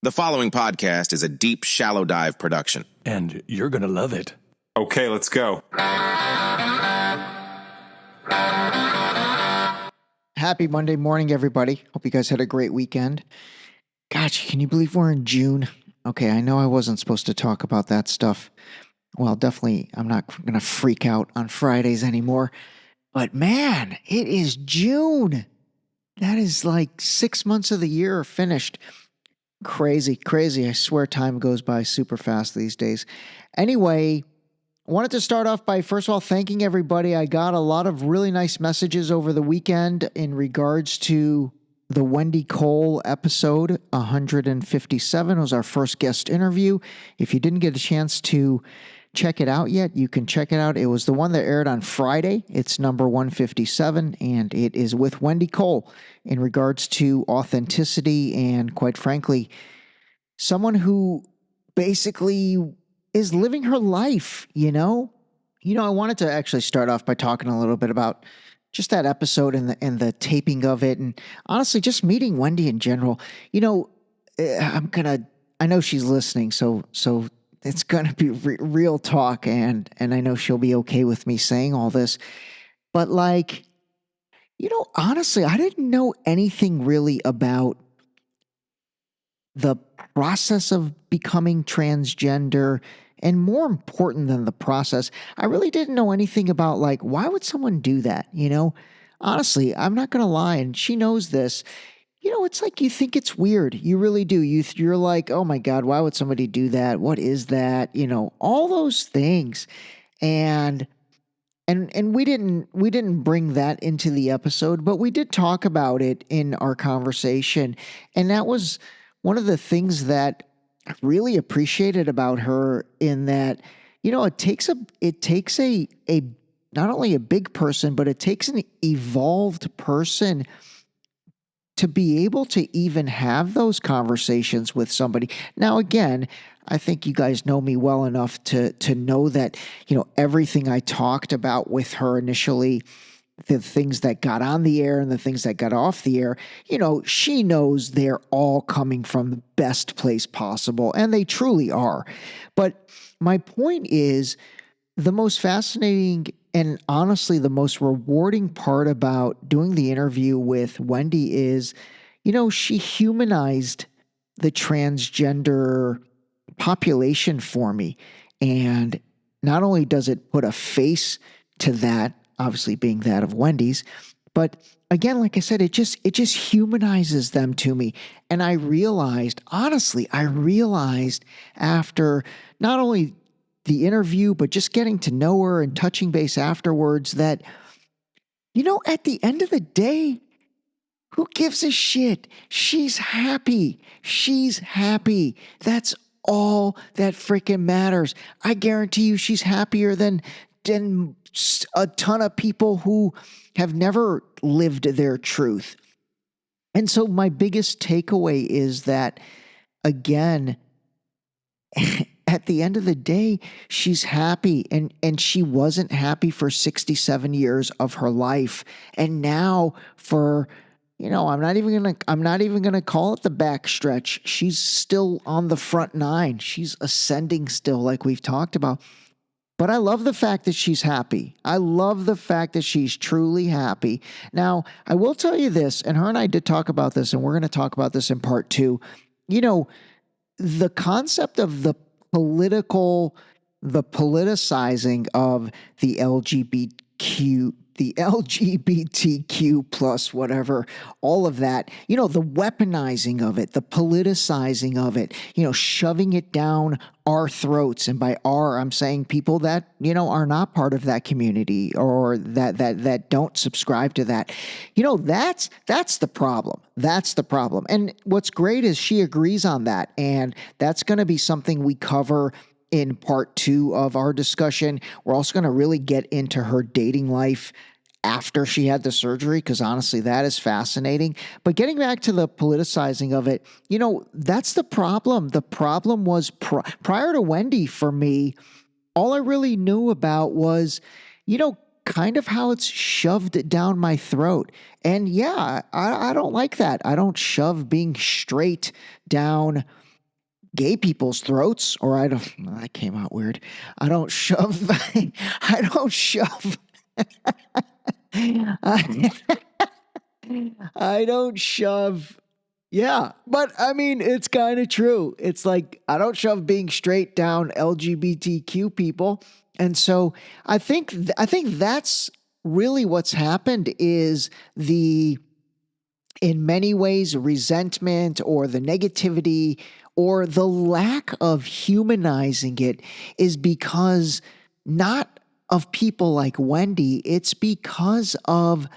The following podcast is a deep, shallow dive production. And you're going to love it. Okay, let's go. Happy Monday morning, everybody. Hope you guys had a great weekend. Gosh, can you believe we're in June? Okay, I know I wasn't supposed to talk about that stuff. Well, definitely, I'm not going to freak out on Fridays anymore. But man, it is June. That is like 6 months of the year are finished. Crazy. I swear time goes by super fast these days. Anyway, I wanted to start off by, first of all, thanking everybody. I got a lot of really nice messages over the weekend in regards to the Wendy Cole episode 157. It was our first guest interview. If you didn't get a chance to check it out yet, you can check it out. It was the one that aired on Friday. It's number 157, and it is with Wendy Cole in regards to authenticity and, quite frankly, someone who basically is living her life, you know? I wanted to actually start off by talking a little bit about just that episode and the taping of it, and honestly, just meeting Wendy in general. I know she's listening, so it's going to be real talk, and I know she'll be okay with me saying all this. But honestly, I didn't know anything really about the process of becoming transgender, and more important than the process, I really didn't know anything about, why would someone do that, Honestly, I'm not going to lie, and she knows this. It's like you think it's weird. You really do. You're like, oh my God, why would somebody do that? What is that? All those things. And we didn't bring that into the episode, but we did talk about it in our conversation. And that was one of the things that I really appreciated about her, in that, it takes a not only a big person, but it takes an evolved person to be able to even have those conversations with somebody. Now, again, I think you guys know me well enough to know that, everything I talked about with her initially, the things that got on the air and the things that got off the air, she knows they're all coming from the best place possible, and they truly are. But my point is, the most fascinating and honestly the most rewarding part about doing the interview with Wendy is, she humanized the transgender population for me. And not only does it put a face to that, obviously being that of Wendy's, but again, like I said, it just humanizes them to me. And I realized after not only the interview, but just getting to know her and touching base afterwards, that, at the end of the day, who gives a shit? She's happy. That's all that freaking matters. I guarantee you she's happier than a ton of people who have never lived their truth. And so my biggest takeaway is that, again, at the end of the day, she's happy, and she wasn't happy for 67 years of her life. And now for, I'm not even going to call it the backstretch. She's still on the front nine. She's ascending still, like we've talked about. But I love the fact that she's happy. I love the fact that she's truly happy. Now, I will tell you this, and her and I did talk about this, and we're going to talk about this in part 2. The concept of the politicizing of the LGBTQ plus whatever, all of that, the weaponizing of it, the politicizing of it, shoving it down our throats. And by our, I'm saying people that, are not part of that community, or that don't subscribe to that. That's the problem. That's the problem. And what's great is she agrees on that. And that's going to be something we cover in part 2 of our discussion. We're also going to really get into her dating life after she had the surgery, because honestly, that is fascinating. But getting back to the politicizing of it, that's the problem. The problem was prior to Wendy, for me, all I really knew about was, kind of how it's shoved down my throat. And yeah, I don't like that. I don't shove being straight down gay people's throats, or I don't, that came out weird. I don't shove, I don't shove, I, I don't shove. Yeah, but I mean, it's kind of true. It's like, I don't shove being straight down LGBTQ people. And so I think that's really what's happened is the, in many ways, resentment or the negativity or the lack of humanizing it is because not of people like Wendy, it's because of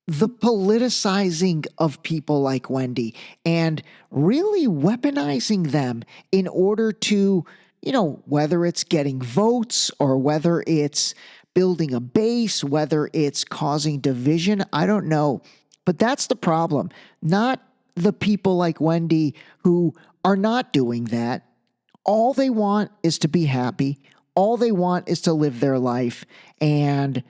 the politicizing of people like Wendy and really weaponizing them in order to, whether it's getting votes or whether it's building a base, whether it's causing division, I don't know. But that's the problem. Not the people like Wendy who are not doing that. All they want is to be happy. All they want is to live their life. And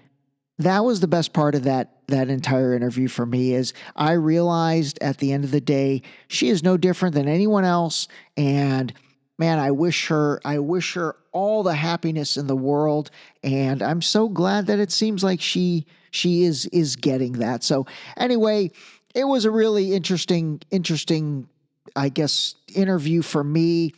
that was the best part of that entire interview for me is I realized at the end of the day, she is no different than anyone else. And man, I wish her all the happiness in the world. And I'm so glad that it seems like she is getting that. So anyway, it was a really interesting, I guess, interview for me.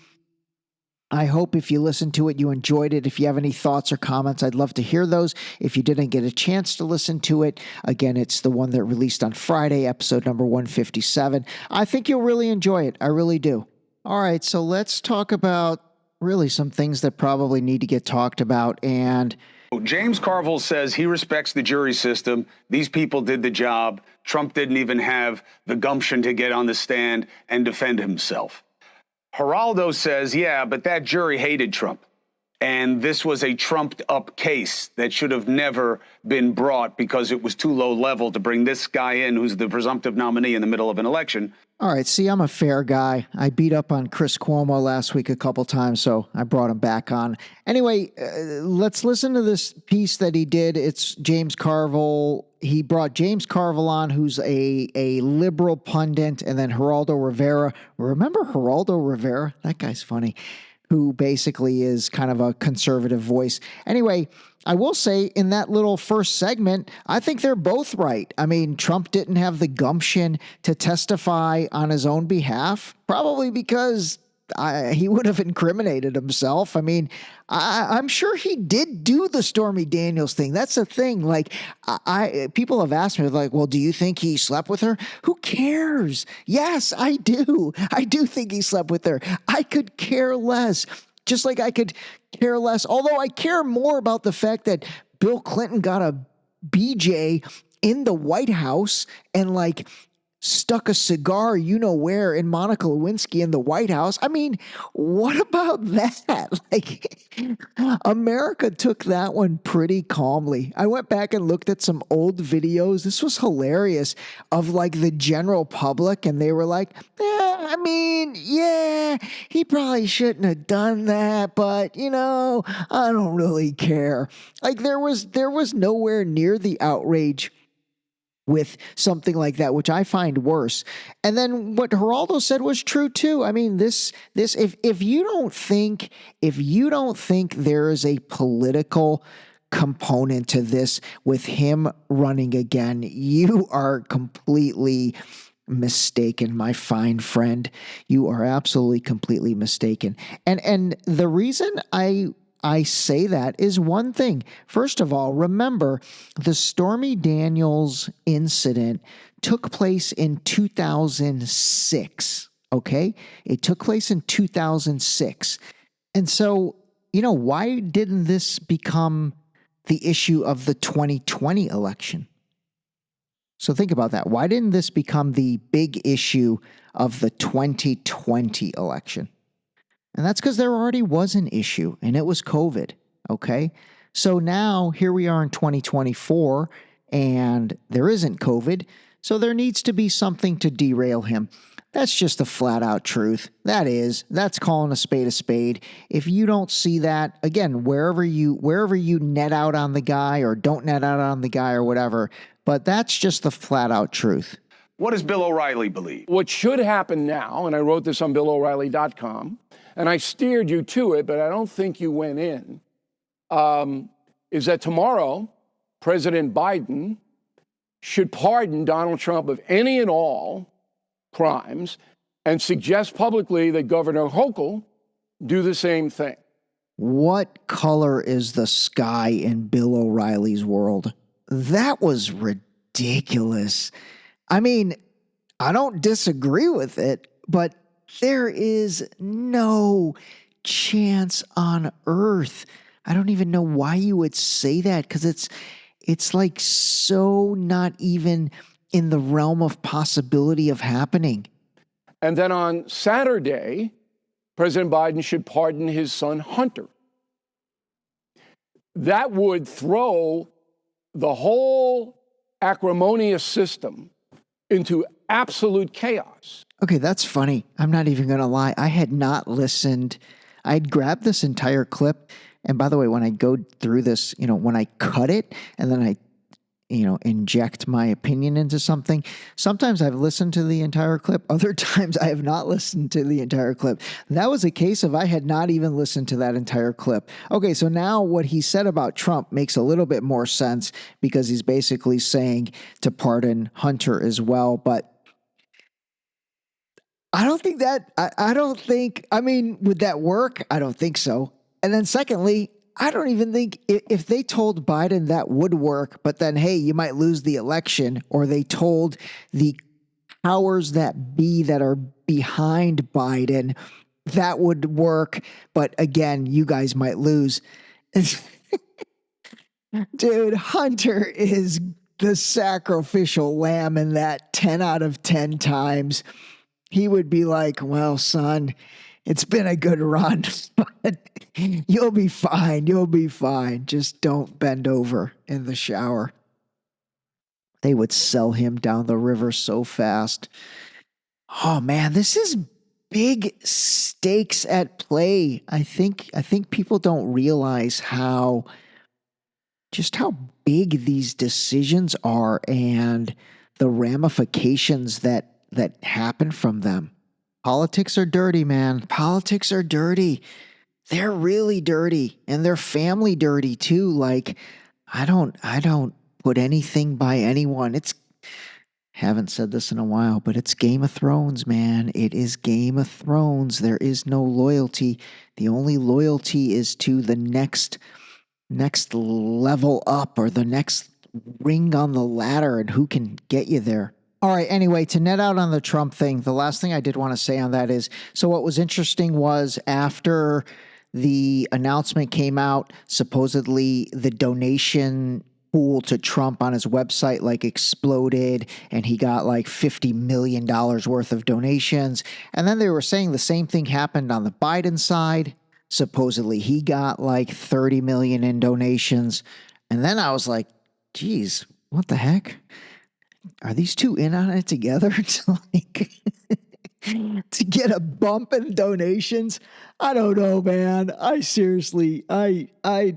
I hope if you listened to it, you enjoyed it. If you have any thoughts or comments, I'd love to hear those. If you didn't get a chance to listen to it, again, it's the one that released on Friday, episode number 157. I think you'll really enjoy it. I really do. All right, so let's talk about really some things that probably need to get talked about. And James Carville says he respects the jury system. These people did the job. Trump didn't even have the gumption to get on the stand and defend himself. Geraldo says, yeah, but that jury hated Trump. And this was a trumped up case that should have never been brought because it was too low level to bring this guy in who's the presumptive nominee in the middle of an election. All right. See, I'm a fair guy. I beat up on Chris Cuomo last week a couple times, so I brought him back on. Anyway, let's listen to this piece that he did. It's James Carville. He brought James Carville on, who's a liberal pundit, and then Geraldo Rivera. Remember Geraldo Rivera? That guy's funny. Who basically is kind of a conservative voice. Anyway, I will say in that little first segment, I think they're both right. I mean, Trump didn't have the gumption to testify on his own behalf, probably because he would have incriminated himself. I mean, I'm sure he did do the Stormy Daniels thing. That's the thing. Like, people have asked me, like, well, do you think he slept with her? Who cares? Yes, I do. I do think he slept with her. I could care less. Just like I could care less. Although I care more about the fact that Bill Clinton got a BJ in the White House and like stuck a cigar, where, in Monica Lewinsky in the White House. I mean, what about that? Like, America took that one pretty calmly. I went back and looked at some old videos. This was hilarious of like the general public, and they were like, he probably shouldn't have done that, but I don't really care. Like there was nowhere near the outrage with something like that, which I find worse. And then what Geraldo said was true too. I mean, if you don't think there is a political component to this with him running again, you are completely mistaken, my fine friend. You are absolutely completely mistaken. And the reason I say that is one thing. First of all, remember the Stormy Daniels incident took place in 2006. Okay. It took place in 2006. And so, why didn't this become the issue of the 2020 election? So think about that. Why didn't this become the big issue of the 2020 election? And that's because there already was an issue, and it was COVID, okay? So now here we are in 2024, and there isn't COVID, so there needs to be something to derail him. That's just the flat out truth. That's calling a spade a spade. If you don't see that, again, wherever you net out on the guy or don't net out on the guy or whatever, but that's just the flat out truth. What does Bill O'Reilly believe? What should happen now, and I wrote this on BillO'Reilly.com, and I steered you to it, but I don't think you went in, is that tomorrow, President Biden should pardon Donald Trump of any and all crimes and suggest publicly that Governor Hochul do the same thing. What color is the sky in Bill O'Reilly's world? That was ridiculous. I mean, I don't disagree with it, but there is no chance on earth. I don't even know why you would say that, because it's like so not even in the realm of possibility of happening. And then on Saturday, President Biden should pardon his son, Hunter. That would throw the whole acrimonious system into absolute chaos. Okay, that's funny. I'm not even going to lie. I had not listened. I'd grabbed this entire clip. And by the way, when I go through this, when I cut it and then I, inject my opinion into something, sometimes I've listened to the entire clip. Other times I have not listened to the entire clip. That was a case of I had not even listened to that entire clip. Okay, so now what he said about Trump makes a little bit more sense, because he's basically saying to pardon Hunter as well. But I don't think that, would that work? I don't think so. And then secondly, I don't even think if they told Biden that would work, but then, hey, you might lose the election, or they told the powers that be that are behind Biden that would work, but again, you guys might lose. Dude, Hunter is the sacrificial lamb in that 10 out of 10 times. He would be like, well, son, it's been a good run, but you'll be fine. You'll be fine. Just don't bend over in the shower. They would sell him down the river so fast. Oh man, this is big stakes at play. I think people don't realize how big these decisions are and the ramifications that happen from them. Politics are dirty, man. Politics are dirty. They're really dirty, and they're family dirty too. Like, I don't put anything by anyone. Haven't said this in a while, but it's Game of Thrones, man. It is Game of Thrones. There is no loyalty. The only loyalty is to the next level up, or the next ring on the ladder, and who can get you there. All right, anyway, to net out on the Trump thing, the last thing I did want to say on that is, so what was interesting was after the announcement came out, supposedly the donation pool to Trump on his website exploded, and he got $50 million worth of donations. And then they were saying the same thing happened on the Biden side. Supposedly he got 30 million in donations. And then I was like, geez, what the heck? Are these two in on it together to get a bump in donations? I don't know, man. I seriously, I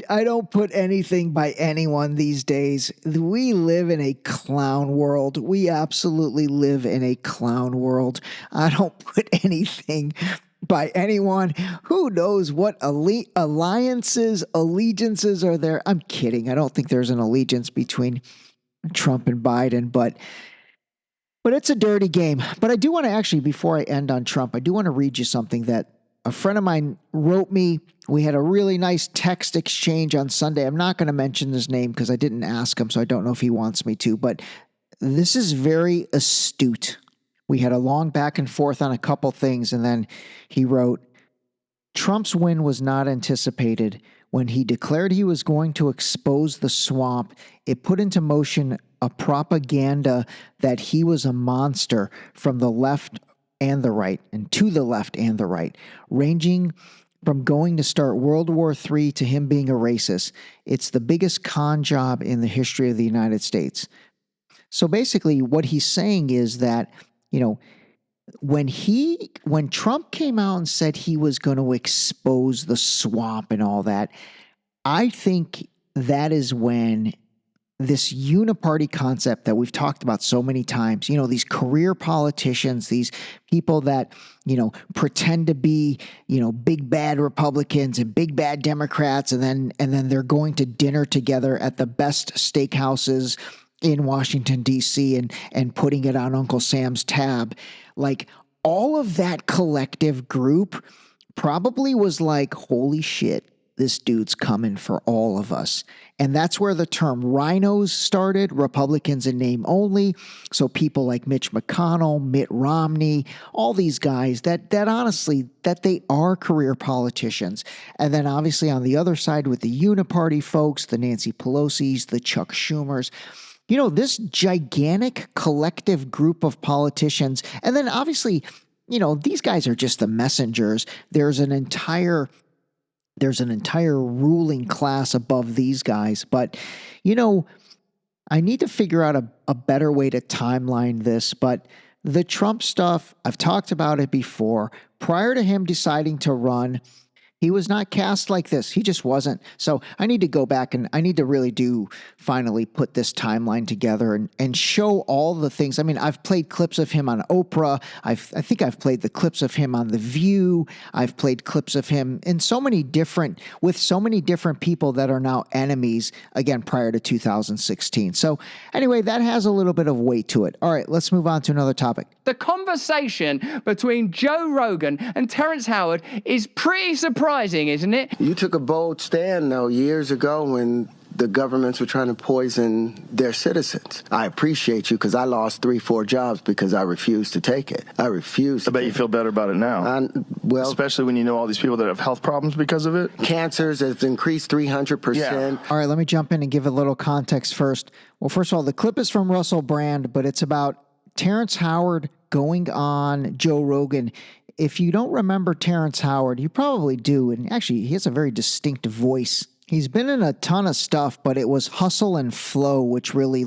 don't put anything by anyone these days. We live in a clown world. We absolutely live in a clown world. I don't put anything by anyone. Who knows what alliances, allegiances are there? I'm kidding. I don't think there's an allegiance between Trump and Biden, but it's a dirty game. But I do want to actually, before I end on Trump, I do want to read you something that a friend of mine wrote me. We had a really nice text exchange on Sunday. I'm not going to mention his name because I didn't ask him, so I don't know if he wants me to, but this is very astute. We had a long back and forth on a couple things, and then he wrote, Trump's win was not anticipated. When he declared he was going to expose the swamp, it put into motion a propaganda that he was a monster from the left and the right, and to the left and the right, ranging from going to start World War III to him being a racist. It's the biggest con job in the history of the United States. So basically what he's saying is that, when Trump came out and said he was going to expose the swamp and all that, I think that is when this uniparty concept that we've talked about so many times, these career politicians, these people that, pretend to be, big bad Republicans and big bad Democrats, and then they're going to dinner together at the best steakhouses in Washington, D.C. and putting it on Uncle Sam's tab. Like, all of that collective group probably was like, holy shit, this dude's coming for all of us. And that's where the term rhinos started, Republicans in name only. So people like Mitch McConnell, Mitt Romney, all these guys that honestly, that they are career politicians. And then obviously on the other side with the uniparty folks, the Nancy Pelosi's, the Chuck Schumers, this gigantic collective group of politicians. And then obviously, these guys are just the messengers. There's an entire ruling class above these guys. But, I need to figure out a better way to timeline this. But the Trump stuff, I've talked about it before. Prior to him deciding to run, he was not cast like this. He just wasn't. So I need to go back and I need to really finally put this timeline together and show all the things. I mean, I've played clips of him on Oprah. I think I've played the clips of him on The View. I've played clips of him with so many different people that are now enemies, again, prior to 2016. So anyway, that has a little bit of weight to it. All right, let's move on to another topic. The conversation between Joe Rogan and Terrance Howard is pretty surprising, isn't it? You took a bold stand, though, years ago when the governments were trying to poison their citizens. I appreciate you because I lost 3-4 jobs because I refused to take it. I bet you feel better about it now. Especially when you know all these people that have health problems because of it. Cancers has increased 300%. Yeah. All right, let me jump in and give a little context first. Well, first of all, the clip is from Russell Brand, but it's about Terrance Howard going on Joe Rogan. If you don't remember Terrance Howard, you probably do. And actually, he has a very distinct voice. He's been in a ton of stuff, but it was Hustle and Flow, which really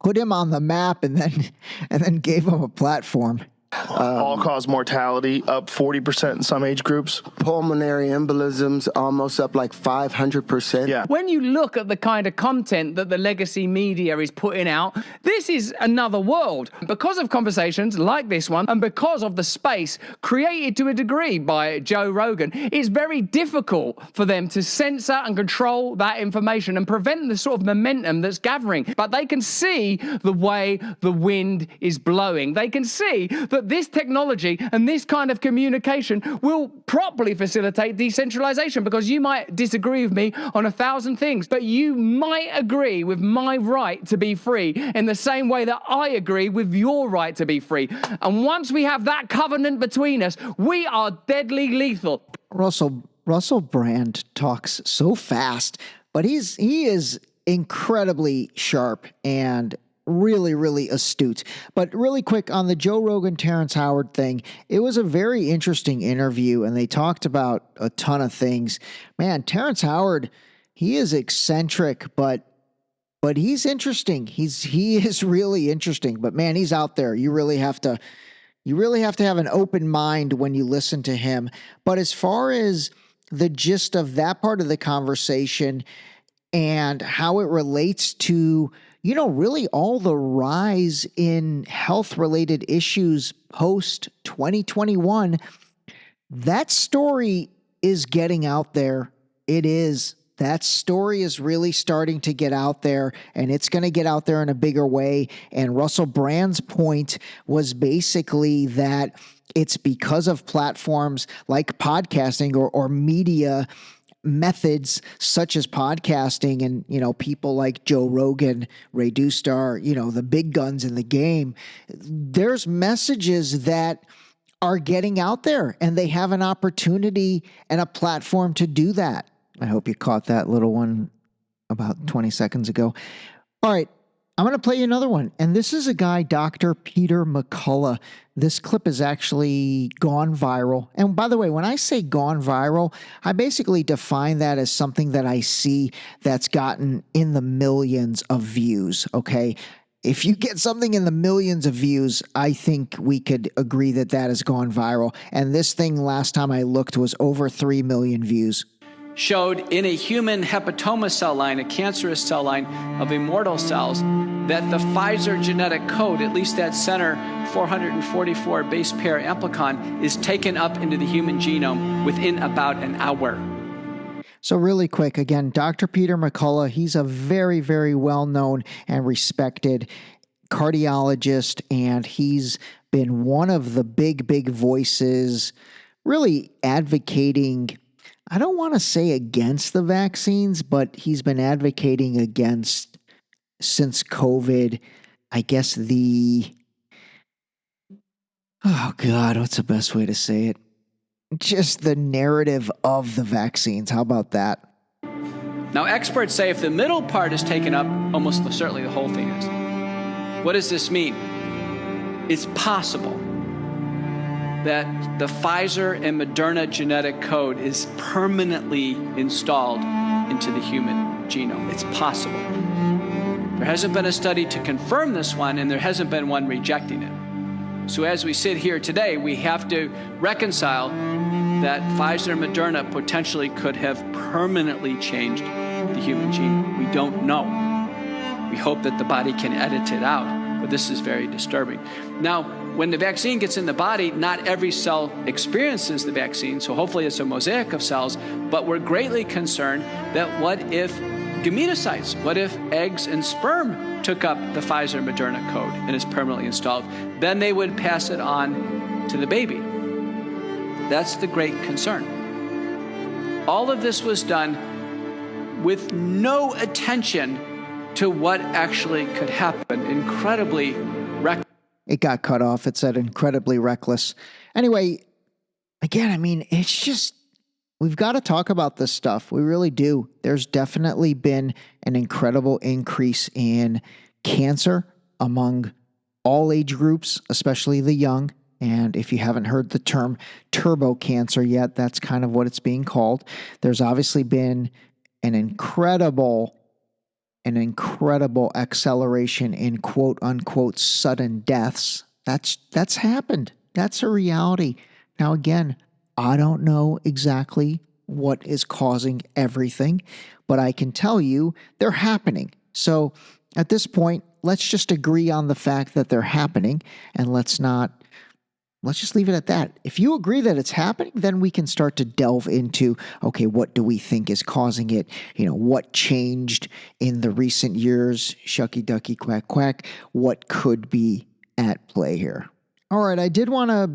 put him on the map and then gave him a platform. All-cause mortality up 40% in some age groups. Pulmonary embolisms almost up like 500%. Yeah. When you look at the kind of content that the legacy media is putting out, this is another world. Because of conversations like this one, and because of the space created to a degree by Joe Rogan, it's very difficult for them to censor and control that information and prevent the sort of momentum that's gathering. But they can see the way the wind is blowing. They can see that this technology and this kind of communication will properly facilitate decentralization, because you might disagree with me on 1,000 things, but you might agree with my right to be free in the same way that I agree with your right to be free. And once we have that covenant between us, we are deadly lethal. Russell Brand talks so fast, but he is incredibly sharp and really, really astute. But really quick on the Joe Rogan, Terrance Howard thing, it was a very interesting interview, and they talked about a ton of things. Man, Terrance Howard, he is eccentric, but he's interesting. He is really interesting. But man, he's out there. You really have to have an open mind when you listen to him. But as far as the gist of that part of the conversation and how it relates to really all the rise in health-related issues post-2021, that story is getting out there. It is. That story is really starting to get out there, and it's going to get out there in a bigger way. And Russell Brand's point was basically that it's because of platforms like podcasting or media methods such as podcasting and, people like Joe Rogan, Ray Dustar, the big guns in the game. There's messages that are getting out there, and they have an opportunity and a platform to do that. I hope you caught that little one about 20 seconds ago. All right. I'm going to play you another one. And this is a guy, Dr. Peter McCullough. This clip has actually gone viral. And by the way, when I say gone viral, I basically define that as something that I see that's gotten in the millions of views, okay? If you get something in the millions of views, I think we could agree that that has gone viral. And this thing, last time I looked, was over 3 million views. showed in a human hepatoma cell line, a cancerous cell line of immortal cells, that the Pfizer genetic code, at least that center 444 base pair amplicon, is taken up into the human genome within about an hour. So really quick, again, Dr. Peter McCullough, he's a very, very well-known and respected cardiologist, and he's been one of the big voices really advocating, I don't want to say against the vaccines, but he's been advocating against, since COVID, I guess oh God, what's the best way to say it? Just the narrative of the vaccines. How about that? Now, experts say if the middle part is taken up, almost certainly the whole thing is. What does this mean? It's possible that the Pfizer and Moderna genetic code is permanently installed into the human genome. It's possible. There hasn't been a study to confirm this one, and there hasn't been one rejecting it. So as we sit here today, we have to reconcile that Pfizer and Moderna potentially could have permanently changed the human genome. We don't know. We hope that the body can edit it out, but this is very disturbing. Now, when the vaccine gets in the body, not every cell experiences the vaccine, so hopefully it's a mosaic of cells, but we're greatly concerned that what if gametocytes, what if eggs and sperm took up the Pfizer Moderna code and is permanently installed? Then they would pass it on to the baby. That's the great concern. All of this was done with no attention to what actually could happen. Incredibly reckless. It got cut off. It said incredibly reckless. Anyway, again, I mean, it's just, we've got to talk about this stuff. We really do. There's definitely been an incredible increase in cancer among all age groups, especially the young. And if you haven't heard the term turbo cancer yet, that's kind of what it's being called. There's obviously been an incredible acceleration in quote unquote sudden deaths. That's happened. That's a reality. Now, again, I don't know exactly what is causing everything, but I can tell you they're happening. So at this point, let's just agree on the fact that they're happening, and let's just leave it at that. If you agree that it's happening, then we can start to delve into, okay, what do we think is causing it? You know, what changed in the recent years? Shucky ducky quack quack. What could be at play here? All right, I did want to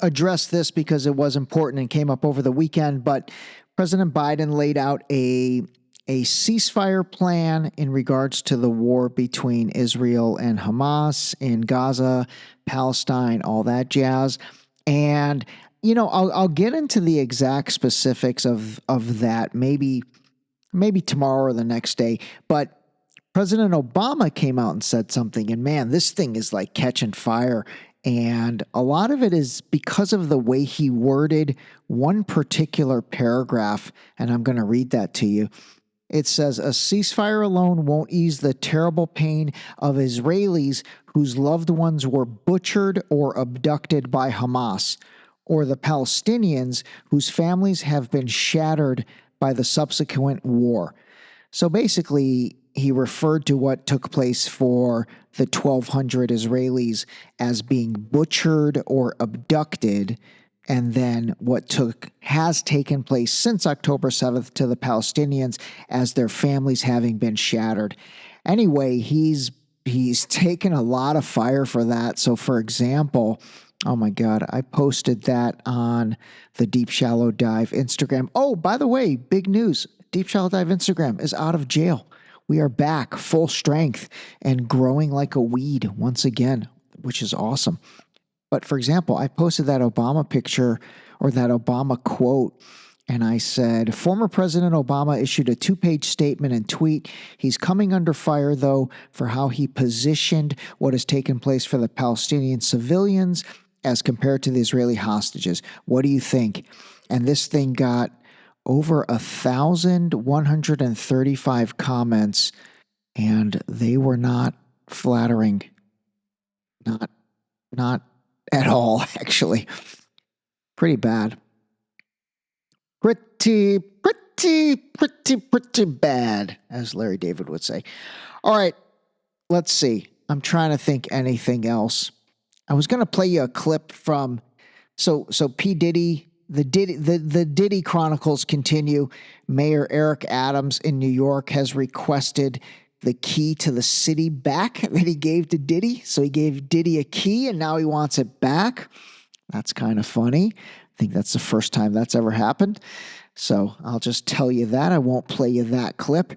address this because it was important and came up over the weekend, but President Biden laid out a ceasefire plan in regards to the war between Israel and Hamas in Gaza, Palestine, all that jazz. And, you know, I'll get into the exact specifics of that maybe tomorrow or the next day. But President Obama came out and said something, and man, this thing is like catching fire. And a lot of it is because of the way he worded one particular paragraph, and I'm going to read that to you. It says, a ceasefire alone won't ease the terrible pain of Israelis whose loved ones were butchered or abducted by Hamas, or the Palestinians whose families have been shattered by the subsequent war. So basically, he referred to what took place for the 1,200 Israelis as being butchered or abducted, and then what has taken place since October 7th to the Palestinians as their families having been shattered. Anyway, he's taken a lot of fire for that. So, for example, oh my God, I posted that on the Deep Shallow Dive Instagram. Oh, by the way, big news. Deep Shallow Dive Instagram is out of jail. We are back full strength and growing like a weed once again, which is awesome. But for example, I posted that Obama picture or that Obama quote, and I said, former President Obama issued a 2-page statement and tweet. He's coming under fire, though, for how he positioned what has taken place for the Palestinian civilians as compared to the Israeli hostages. What do you think? And this thing got over 1,135 comments, and they were not flattering. Not at all, actually. Pretty bad. Pretty pretty bad, as Larry David would say. All right, let's see. I'm trying to think anything else. I was going to play you a clip from, so P. Diddy, the Diddy Chronicles continue. Mayor Eric Adams in New York has requested the key to the city back that he gave to Diddy. So he gave Diddy a key and now he wants it back. That's kind of funny. I think that's the first time that's ever happened. So I'll just tell you that. I won't play you that clip.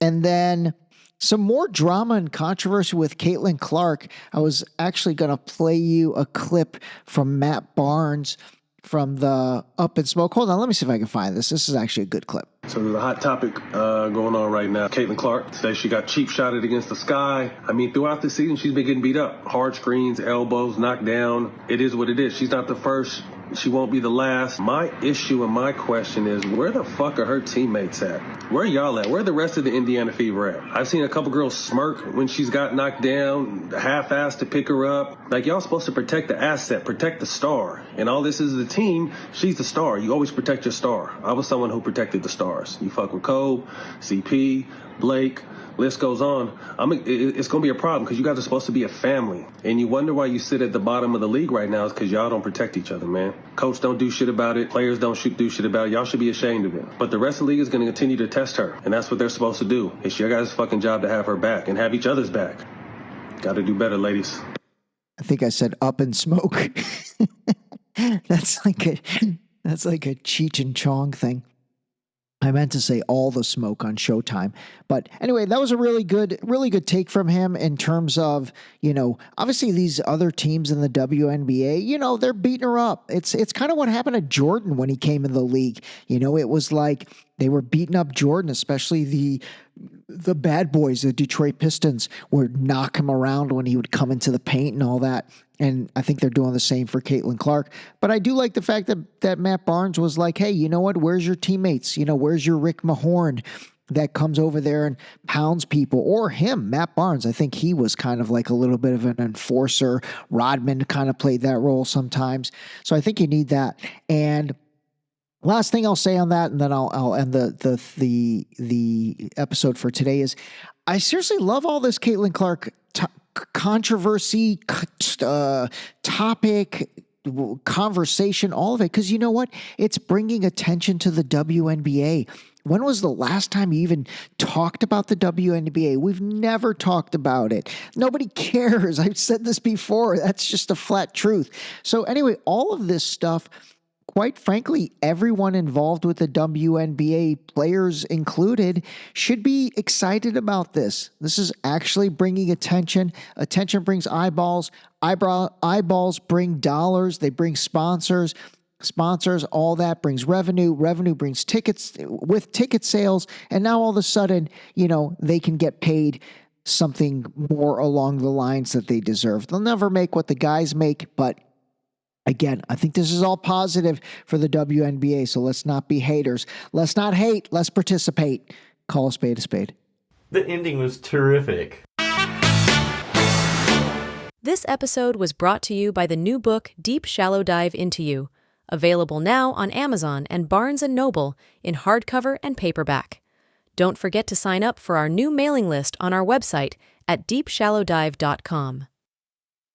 And then some more drama and controversy with Caitlin Clark. I was actually going to play you a clip from Matt Barnes from the Up in Smoke. Hold on, let me see if I can find this. This is actually a good clip. So there's a hot topic going on right now. Caitlin Clark says she got cheap shotted against the sky. I mean, throughout the season, she's been getting beat up. Hard screens, elbows, knocked down. It is what it is. She's not the first. She won't be the last. My issue and my question is, where the fuck are her teammates at? Where are y'all at? Where are the rest of the Indiana Fever at? I've seen a couple girls smirk when she's got knocked down, half-assed to pick her up. Like, y'all supposed to protect the asset, protect the star. And all this is the team. She's the star. You always protect your star. I was someone who protected the stars. You fuck with Cole, CP, Blake, list goes on. It's going to be a problem because you guys are supposed to be a family. And you wonder why you sit at the bottom of the league right now is because y'all don't protect each other, man. Coach don't do shit about it. Players don't do shit about it. Y'all should be ashamed of it. But the rest of the league is going to continue to test her. And that's what they're supposed to do. It's your guys' fucking job to have her back and have each other's back. Got to do better, ladies. I think I said Up in Smoke. That's like a Cheech and Chong thing. I meant to say All the Smoke on Showtime. But anyway, that was a really good take from him in terms of, obviously these other teams in the WNBA, they're beating her up. It's kind of what happened to Jordan when he came in the league. It was like they were beating up Jordan, especially the bad boys, the Detroit Pistons, would knock him around when he would come into the paint and all that. And I think they're doing the same for Caitlin Clark. But I do like the fact that Matt Barnes was like, hey, you know what? Where's your teammates? Where's your Rick Mahorn that comes over there and pounds people? Or him, Matt Barnes. I think he was kind of like a little bit of an enforcer. Rodman kind of played that role sometimes. So I think you need that. And last thing I'll say on that, and then I'll end the episode for today, is I seriously love all this Caitlin Clark controversy, topic, conversation, all of it. Because you know what? It's bringing attention to the WNBA. When was the last time you even talked about the WNBA? We've never talked about it. Nobody cares. I've said this before. That's just a flat truth. So anyway, all of this stuff, quite frankly, everyone involved with the WNBA, players included, should be excited about this. This is actually bringing attention. Attention brings eyeballs. Eyeballs bring dollars. They bring sponsors. Sponsors, all that brings revenue. Revenue brings tickets with ticket sales. And now all of a sudden, they can get paid something more along the lines that they deserve. They'll never make what the guys make, but again, I think this is all positive for the WNBA, so let's not be haters. Let's not hate. Let's participate. Call a spade a spade. The ending was terrific. This episode was brought to you by the new book, Deep Shallow Dive Into You, available now on Amazon and Barnes & Noble in hardcover and paperback. Don't forget to sign up for our new mailing list on our website at deepshallowdive.com.